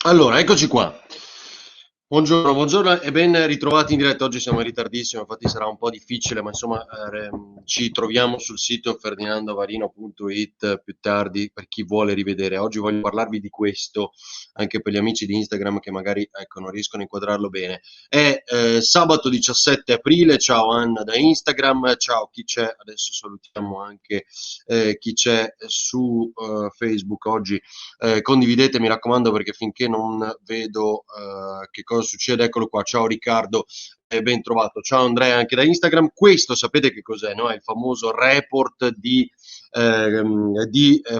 Allora, eccoci qua. Buongiorno, buongiorno e ben ritrovati in diretta. Oggi siamo in ritardissimo, infatti sarà un po' difficile, ma insomma ci troviamo sul sito ferdinandovarino.it più tardi per chi vuole rivedere. Oggi voglio parlarvi di questo, anche per gli amici di Instagram che magari ecco, non riescono a inquadrarlo bene. È sabato 17 aprile, ciao Anna da Instagram, ciao chi c'è, adesso salutiamo anche chi c'è su Facebook oggi. Condividete, mi raccomando, perché finché non vedo che cosa succede, eccolo qua. Ciao Riccardo, ben trovato. Ciao Andrea anche da Instagram. Questo sapete che cos'è, no? È il famoso report di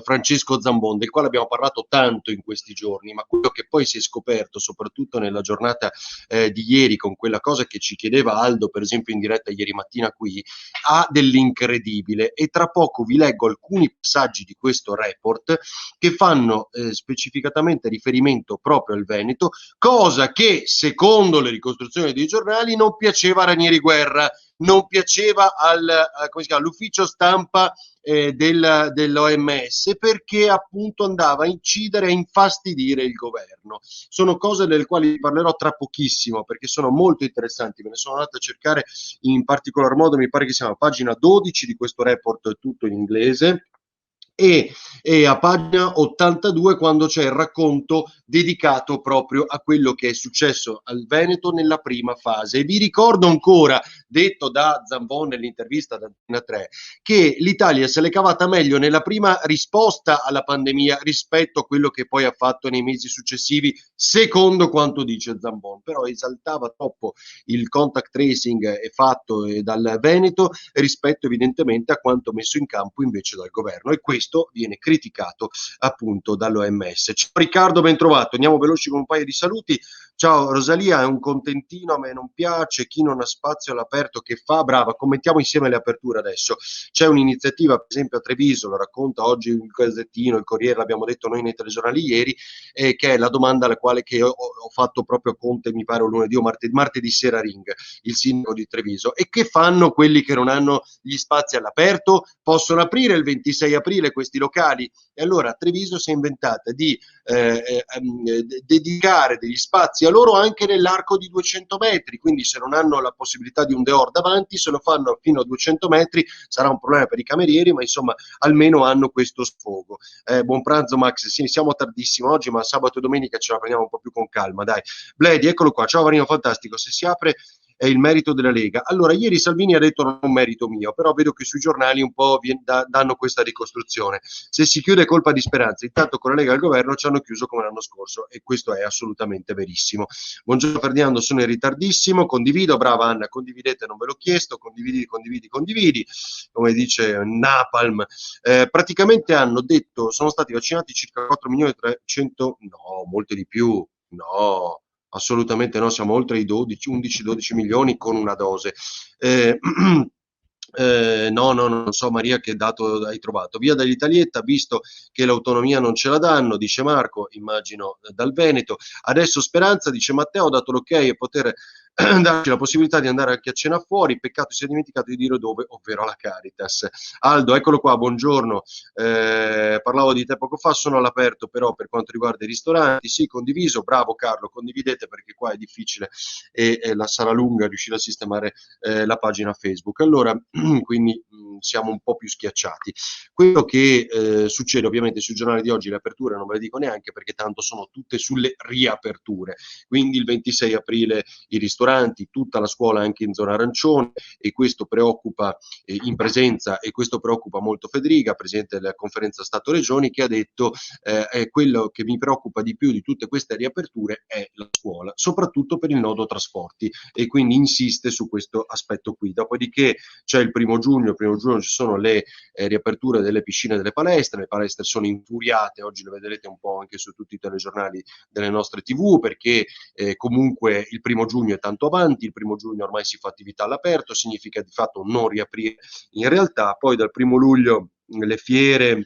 Francesco Zambon, del quale abbiamo parlato tanto in questi giorni, ma quello che poi si è scoperto, soprattutto nella giornata di ieri, con quella cosa che ci chiedeva Aldo, per esempio in diretta ieri mattina qui, ha dell'incredibile. E tra poco vi leggo alcuni passaggi di questo report che fanno specificatamente riferimento proprio al Veneto, cosa che secondo le ricostruzioni dei giornali non piaceva a Ranieri Guerra, non piaceva come si chiama, all'ufficio stampa dell'OMS, perché appunto andava a incidere e infastidire il governo. Sono cose delle quali parlerò tra pochissimo perché sono molto interessanti, me ne sono andato a cercare in particolar modo, mi pare che sia a pagina 12 di questo report, tutto in inglese, e, e a pagina 82 quando c'è il racconto dedicato proprio a quello che è successo al Veneto nella prima fase. E vi ricordo ancora, detto da Zambon nell'intervista da Antena 3, che l'Italia se l'è cavata meglio nella prima risposta alla pandemia rispetto a quello che poi ha fatto nei mesi successivi, secondo quanto dice Zambon. Però esaltava troppo il contact tracing fatto dal Veneto rispetto evidentemente a quanto messo in campo invece dal governo, e questo viene criticato appunto dall'OMS. Ciao Riccardo, ben trovato. Andiamo veloci con un paio di saluti. Ciao Rosalia, è un contentino, a me non piace, chi non ha spazio all'aperto che fa? Brava, commentiamo insieme le aperture adesso. C'è un'iniziativa, per esempio a Treviso, lo racconta oggi il Gazzettino, il Corriere, l'abbiamo detto noi nei telegiornali ieri, che è la domanda alla quale che ho fatto proprio a Conte, mi pare, lunedì o martedì sera Ring, il sindaco di Treviso. E che fanno quelli che non hanno gli spazi all'aperto? Possono aprire il 26 aprile questi locali? E allora Treviso si è inventata di dedicare degli spazi a loro anche nell'arco di 200 metri, quindi se non hanno la possibilità di un dehors davanti, se lo fanno fino a 200 metri, sarà un problema per i camerieri, ma insomma almeno hanno questo sfogo. Buon pranzo Max, sì, siamo tardissimo oggi, ma sabato e domenica ce la prendiamo un po' più con calma, dai. Bledi, eccolo qua, ciao Varino, fantastico, se si apre è il merito della Lega. Allora, ieri Salvini ha detto non è un merito mio, però vedo che sui giornali un po' danno questa ricostruzione. Se si chiude è colpa di Speranza, intanto con la Lega al governo ci hanno chiuso come l'anno scorso, e questo è assolutamente verissimo. Buongiorno Ferdinando, sono in ritardissimo, condivido, brava Anna, condividete, non ve l'ho chiesto, condividi, condividi, condividi, come dice Napalm. Praticamente hanno detto sono stati vaccinati circa 4 milioni e 300, no, molte di più, no, assolutamente no, siamo oltre i 12, 11-12 milioni con una dose. Eh, no, no, non so Maria che dato hai trovato. Via dall'Italietta, visto che l'autonomia non ce la danno, dice Marco, immagino dal Veneto. Adesso Speranza, dice Matteo, ho dato l'ok e poter darci la possibilità di andare anche a cena fuori. Peccato si è dimenticato di dire dove, ovvero alla Caritas. Aldo, eccolo qua, buongiorno. Parlavo di te poco fa, sono all'aperto però per quanto riguarda i ristoranti. Sì, condiviso, bravo Carlo, condividete perché qua è difficile e la sarà lunga riuscire a sistemare la pagina Facebook. Allora, quindi siamo un po' più schiacciati. Quello che succede ovviamente sui giornali di oggi, le aperture non ve le dico neanche perché tanto sono tutte sulle riaperture. Quindi il 26 aprile i ristoranti, tutta la scuola anche in zona arancione, e questo preoccupa in presenza, e questo preoccupa molto Federica, Presidente della Conferenza Stato-Regioni, che ha detto quello che mi preoccupa di più di tutte queste riaperture è la scuola, soprattutto per il nodo trasporti, e quindi insiste su questo aspetto qui. Dopodiché c'è il primo giugno ci sono le riaperture delle piscine e delle palestre, le palestre sono infuriate, oggi le vedrete un po' anche su tutti i telegiornali delle nostre tv, perché comunque il primo giugno è tanto avanti, il primo giugno ormai si fa attività all'aperto, significa di fatto non riaprire in realtà, poi dal primo luglio le fiere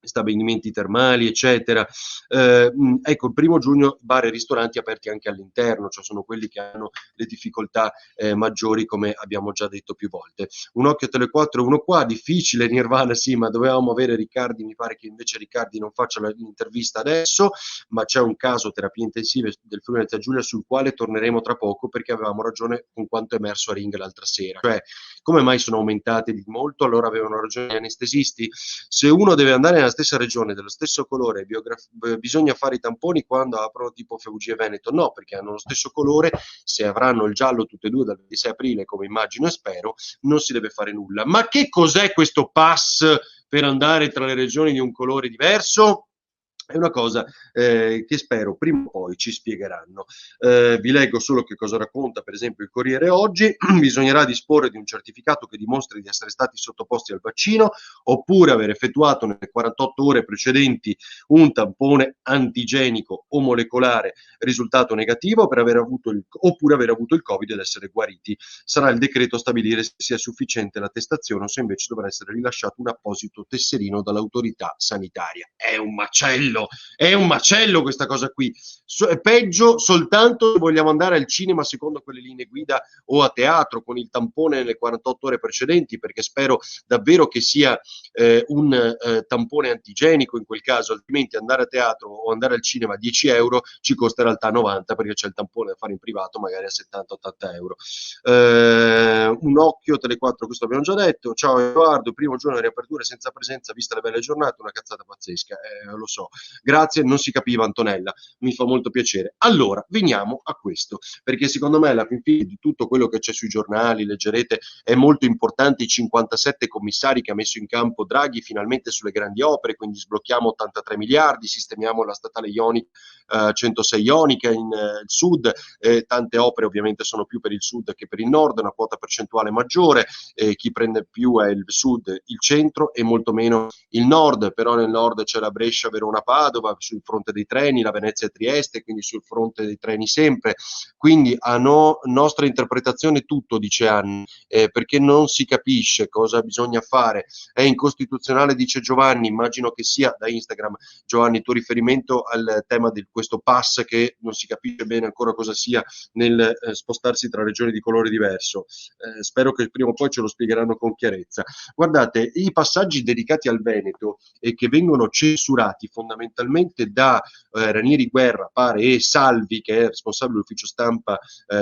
stabilimenti termali, eccetera. Ecco, il 1° giugno bar e ristoranti aperti anche all'interno, cioè sono quelli che hanno le difficoltà maggiori, come abbiamo già detto più volte. Un occhio a Tele4, uno qua, difficile Nirvana, sì, ma dovevamo avere Riccardi, mi pare che invece Riccardi non faccia l'intervista adesso, ma c'è un caso terapie intensive del Friuli Venezia Giulia sul quale torneremo tra poco, perché avevamo ragione con quanto emerso a Ring l'altra sera, cioè come mai sono aumentate di molto, allora avevano ragione gli anestesisti. Se uno deve andare nella stessa regione, dello stesso colore, bisogna fare i tamponi quando aprono tipo Feugia e Veneto? No, perché hanno lo stesso colore, se avranno il giallo tutte e due dal 26 aprile, come immagino e spero, non si deve fare nulla. Ma che cos'è questo pass per andare tra le regioni di un colore diverso? È una cosa che spero prima o poi ci spiegheranno. Vi leggo solo che cosa racconta per esempio il Corriere oggi. Bisognerà disporre di un certificato che dimostri di essere stati sottoposti al vaccino oppure aver effettuato nelle 48 ore precedenti un tampone antigenico o molecolare risultato negativo oppure aver avuto il Covid ed essere guariti. Sarà il decreto a stabilire se sia sufficiente l'attestazione o se invece dovrà essere rilasciato un apposito tesserino dall'autorità sanitaria. È un macello questa cosa qui. È peggio soltanto se vogliamo andare al cinema secondo quelle linee guida o a teatro con il tampone nelle 48 ore precedenti, perché spero davvero che sia un tampone antigenico in quel caso, altrimenti andare a teatro o andare al cinema a 10 euro ci costa in realtà 90, perché c'è il tampone da fare in privato magari a 70-80 euro. Un occhio Tele4, questo abbiamo già detto. Ciao Edoardo, 1° giorno di riapertura senza presenza vista le belle giornate, una cazzata pazzesca, lo so. Grazie, non si capiva Antonella, mi fa molto piacere. Allora, veniamo a questo, perché secondo me alla fin fine di tutto quello che c'è sui giornali, leggerete, è molto importante i 57 commissari che ha messo in campo Draghi finalmente sulle grandi opere, quindi sblocchiamo 83 miliardi, sistemiamo la statale Ionica, 106 Ionica in sud, tante opere ovviamente sono più per il sud che per il nord, una quota percentuale maggiore, chi prende più è il sud, il centro e molto meno il nord, però nel nord c'è la Brescia, Verona, Padova, sul fronte dei treni, la Venezia e Trieste, quindi sul fronte dei treni sempre, quindi a nostra interpretazione tutto, dice Anni, perché non si capisce cosa bisogna fare, è incostituzionale, dice Giovanni, immagino che sia da Instagram. Giovanni, tuo riferimento al tema di questo pass che non si capisce bene ancora cosa sia nel spostarsi tra regioni di colore diverso, spero che prima o poi ce lo spiegheranno con chiarezza. Guardate, i passaggi dedicati al Veneto e che vengono censurati fondamentalmente da Ranieri Guerra, pare, e Salvi, che è responsabile dell'ufficio stampa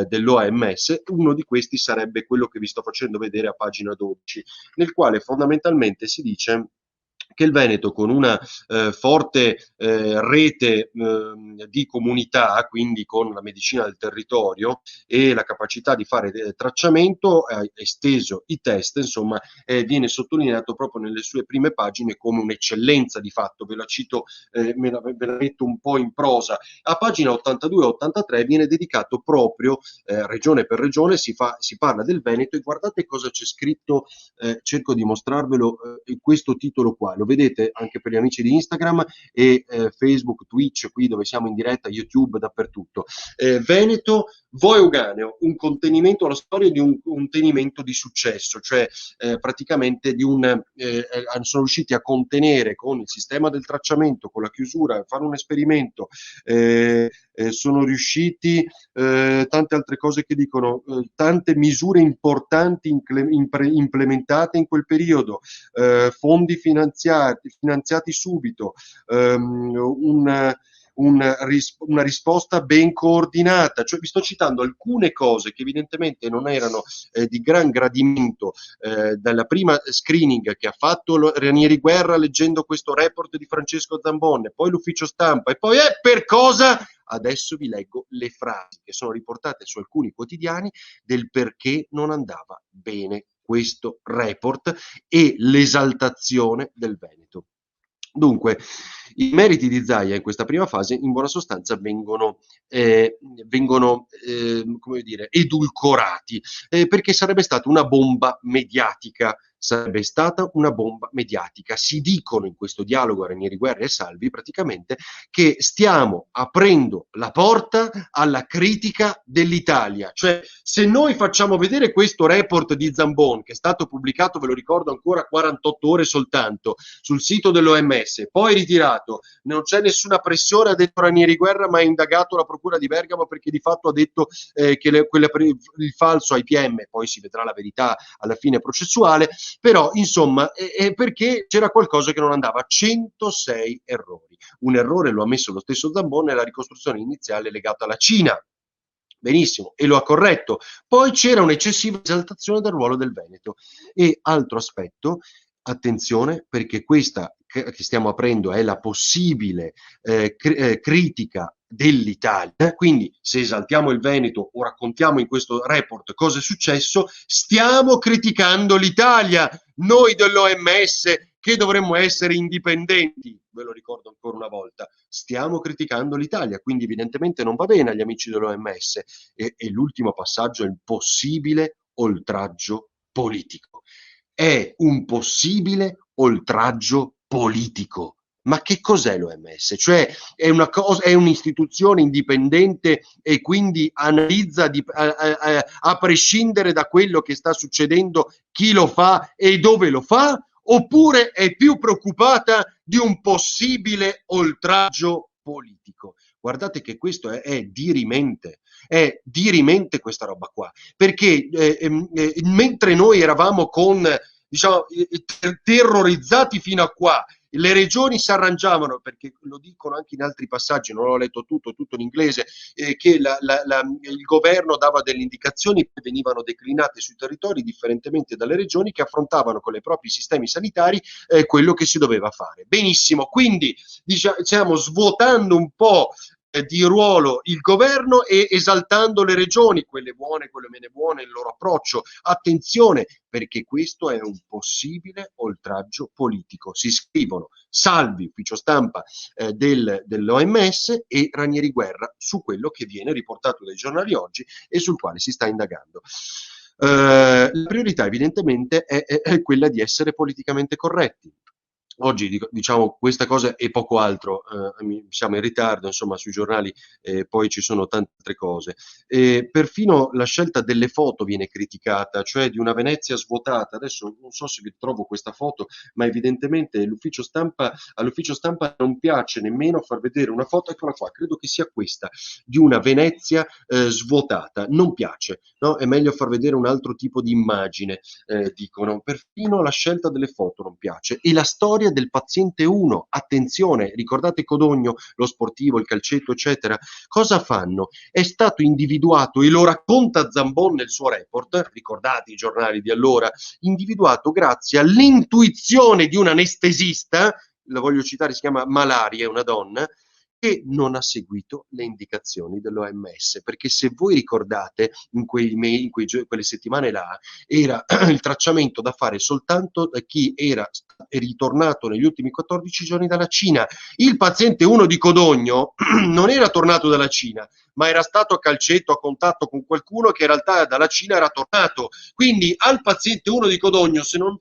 dell'OMS, uno di questi sarebbe quello che vi sto facendo vedere a pagina 12, nel quale fondamentalmente si dice che il Veneto, con una forte rete di comunità, quindi con la medicina del territorio e la capacità di fare tracciamento, ha esteso i test, insomma, viene sottolineato proprio nelle sue prime pagine come un'eccellenza di fatto. Ve la cito, ve la metto un po' in prosa. A pagina 82 e 83 viene dedicato proprio, regione per regione, si parla del Veneto e guardate cosa c'è scritto, cerco di mostrarvelo, questo titolo qua, lo vedete anche per gli amici di Instagram e Facebook, Twitch, qui dove siamo in diretta, YouTube, dappertutto. Veneto, Voeuganeo, un contenimento, la storia di un contenimento di successo, cioè praticamente sono riusciti a contenere con il sistema del tracciamento, con la chiusura, fare un esperimento, sono riusciti tante altre cose che dicono, tante misure importanti implementate in quel periodo, fondi finanziati subito, una risposta ben coordinata, cioè vi sto citando alcune cose che evidentemente non erano di gran gradimento dalla prima screening che ha fatto Ranieri Guerra leggendo questo report di Francesco Zambon, poi l'ufficio stampa e poi per cosa? Adesso vi leggo le frasi che sono riportate su alcuni quotidiani del perché non andava bene questo report e l'esaltazione del Veneto. Dunque, i meriti di Zaia in questa prima fase in buona sostanza vengono come dire, edulcorati, perché sarebbe stata una bomba mediatica sarebbe stata una bomba mediatica. Si dicono in questo dialogo Ranieri Guerra e Salvi praticamente che stiamo aprendo la porta alla critica dell'Italia. Cioè, se noi facciamo vedere questo report di Zambon, che è stato pubblicato, ve lo ricordo ancora, 48 ore soltanto sul sito dell'OMS, poi ritirato, non c'è nessuna pressione, ha detto Ranieri Guerra, ma ha indagato la procura di Bergamo perché di fatto ha detto che il falso IPM, poi si vedrà la verità alla fine processuale, però insomma è perché c'era qualcosa che non andava. 106 errori. Un errore lo ha messo lo stesso Zambon nella ricostruzione iniziale legata alla Cina. Benissimo, e lo ha corretto. Poi c'era un'eccessiva esaltazione del ruolo del Veneto. E altro aspetto, attenzione, perché questa che stiamo aprendo è la possibile critica dell'Italia. Quindi se esaltiamo il Veneto o raccontiamo in questo report cosa è successo, stiamo criticando l'Italia, noi dell'OMS che dovremmo essere indipendenti, ve lo ricordo ancora una volta, stiamo criticando l'Italia, quindi evidentemente non va bene agli amici dell'OMS. E l'ultimo passaggio è il possibile oltraggio politico. È un possibile oltraggio politico. Ma che cos'è l'OMS? Cioè è un'istituzione indipendente e quindi analizza a prescindere da quello che sta succedendo chi lo fa e dove lo fa? Oppure è più preoccupata di un possibile oltraggio politico? Guardate che questo è dirimente questa roba qua, perché mentre noi eravamo diciamo, terrorizzati fino a qua, le regioni si arrangiavano, perché lo dicono anche in altri passaggi, non ho letto tutto in inglese, che il governo dava delle indicazioni che venivano declinate sui territori differentemente dalle regioni, che affrontavano con i propri sistemi sanitari quello che si doveva fare. Benissimo, quindi diciamo svuotando un po' di ruolo il governo e esaltando le regioni, quelle buone, quelle meno buone, il loro approccio. Attenzione, perché questo è un possibile oltraggio politico. Si scrivono Salvi, ufficio stampa dell'OMS, e Ranieri Guerra su quello che viene riportato dai giornali oggi e sul quale si sta indagando. La priorità evidentemente è quella di essere politicamente corretti. Oggi diciamo questa cosa e poco altro, siamo in ritardo insomma sui giornali, poi ci sono tante altre cose. Perfino la scelta delle foto viene criticata, cioè di una Venezia svuotata. Adesso non so se vi trovo questa foto, ma evidentemente all'ufficio stampa non piace nemmeno far vedere una foto, eccola qua, credo che sia questa, di una Venezia svuotata. Non piace, no? È meglio far vedere un altro tipo di immagine, dicono. Perfino la scelta delle foto non piace. E la storia del paziente 1, attenzione, ricordate Codogno, lo sportivo, il calcetto, eccetera, cosa fanno? È stato individuato, e lo racconta Zambon nel suo report, ricordate i giornali di allora, individuato grazie all'intuizione di un anestesista, la voglio citare, si chiama Malari, è una donna, che non ha seguito le indicazioni dell'OMS, perché se voi ricordate in quelle settimane là era il tracciamento da fare soltanto da chi era ritornato negli ultimi 14 giorni dalla Cina. Il paziente 1 di Codogno non era tornato dalla Cina, ma era stato a calcetto, a contatto con qualcuno che in realtà dalla Cina era tornato. Quindi al paziente 1 di Codogno, se non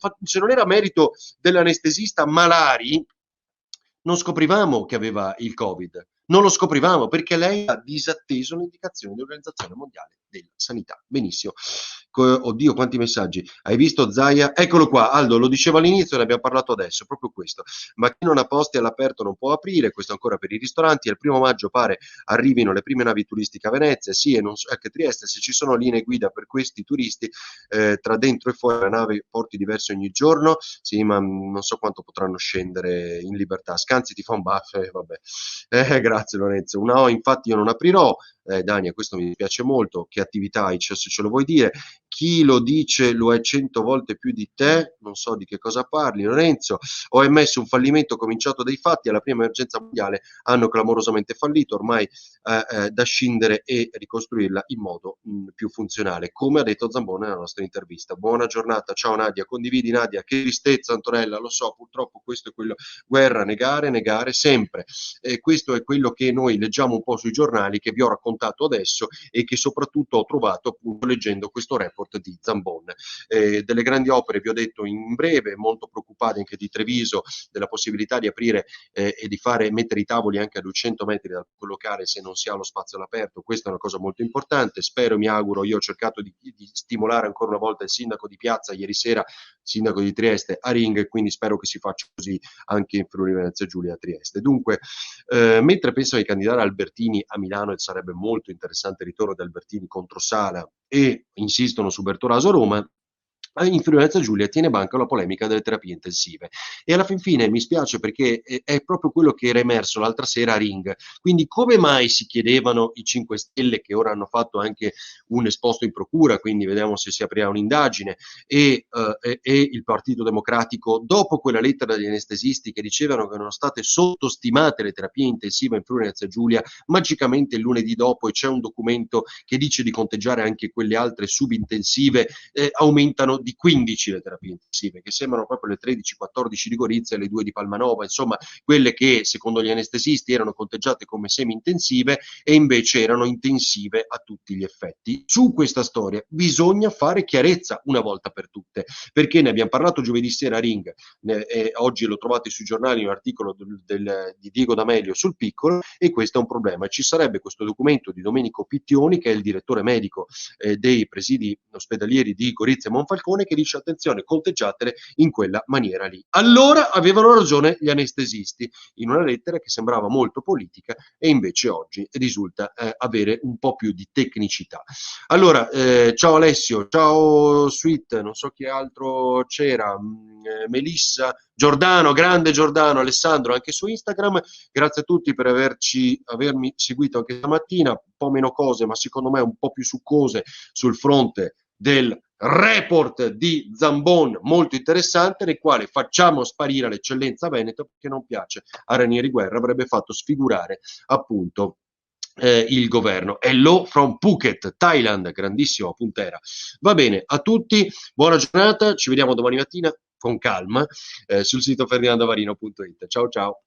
era merito dell'anestesista Malari, non scoprivamo che aveva il Covid, non lo scoprivamo perché lei ha disatteso le indicazioni dell'Organizzazione Mondiale della Sanità. Benissimo. Oddio, quanti messaggi. Hai visto Zaia? Eccolo qua, Aldo, lo dicevo all'inizio, ne abbiamo parlato adesso, proprio questo. Ma chi non ha posti all'aperto non può aprire, questo ancora per i ristoranti. Il 1° maggio pare arrivino le prime navi turistiche a Venezia, sì, e non so, anche a Trieste, se ci sono linee guida per questi turisti tra dentro e fuori la nave, porti diversi ogni giorno, sì, ma non so quanto potranno scendere in libertà. Scanzi ti fa un buff, vabbè. Grazie Lorenzo. No, infatti io non aprirò. Dania, questo mi piace molto. Che attività hai, se ce lo vuoi dire? Chi lo dice lo è 100 volte più di te, non so di che cosa parli Lorenzo. OMS un fallimento cominciato dai fatti, alla prima emergenza mondiale hanno clamorosamente fallito, ormai da scindere e ricostruirla in modo più funzionale, come ha detto Zambone nella nostra intervista. Buona giornata, ciao Nadia, condividi Nadia, che tristezza Antonella, lo so, purtroppo questo è quello, guerra, negare sempre, questo è quello che noi leggiamo un po' sui giornali, che vi ho raccontato raccontato adesso e che soprattutto ho trovato appunto leggendo questo report di Zambon. Delle grandi opere, vi ho detto in breve, molto preoccupati anche di Treviso, della possibilità di aprire e di mettere i tavoli anche a 200 metri dal locale se non si ha lo spazio all'aperto. Questa è una cosa molto importante. Spero, mi auguro, io ho cercato di stimolare ancora una volta il sindaco di Piazza ieri sera, sindaco di Trieste, a Ring, quindi spero che si faccia così anche in Friuli Venezia Giulia a Trieste. Dunque, mentre pensano di candidare Albertini a Milano, e sarebbe molto interessante il ritorno di Albertini contro Sala, e insistono su Bertolaso a Roma, in Friuli Venezia Giulia tiene banco la polemica delle terapie intensive. E alla fin fine mi spiace perché è proprio quello che era emerso l'altra sera a Ring. Quindi come mai si chiedevano i 5 Stelle, che ora hanno fatto anche un esposto in procura, quindi vediamo se si aprirà un'indagine, e il Partito Democratico, dopo quella lettera degli anestesisti che dicevano che erano state sottostimate le terapie intensive in Friuli Venezia Giulia, magicamente il lunedì dopo, e c'è un documento che dice di conteggiare anche quelle altre subintensive, aumentano di 15 le terapie intensive, che sembrano proprio le 13-14 di Gorizia e le 2 di Palmanova, insomma quelle che secondo gli anestesisti erano conteggiate come semi-intensive e invece erano intensive a tutti gli effetti. Su questa storia bisogna fare chiarezza una volta per tutte, perché ne abbiamo parlato giovedì sera a Ring, oggi lo trovate sui giornali un articolo di Diego D'Amelio sul Piccolo, e questo è un problema. Ci sarebbe questo documento di Domenico Pittioni, che è il direttore medico dei presidi ospedalieri di Gorizia e Monfalcone, che dice: attenzione, conteggiatele in quella maniera lì. Allora avevano ragione gli anestesisti, in una lettera che sembrava molto politica e invece oggi risulta avere un po' più di tecnicità. Allora, ciao Alessio, ciao Sweet, non so chi altro c'era, Melissa, Giordano, grande Giordano, Alessandro, anche su Instagram. Grazie a tutti per avermi seguito anche stamattina, un po' meno cose, ma secondo me un po' più succose sul fronte del report di Zambon, molto interessante, nel quale facciamo sparire l'eccellenza Veneto, perché non piace a Ranieri Guerra, avrebbe fatto sfigurare appunto il governo. Hello from Phuket, Thailand, grandissimo puntera. Va bene, a tutti, buona giornata, ci vediamo domani mattina con calma sul sito ferdinandovarino.it. Ciao ciao.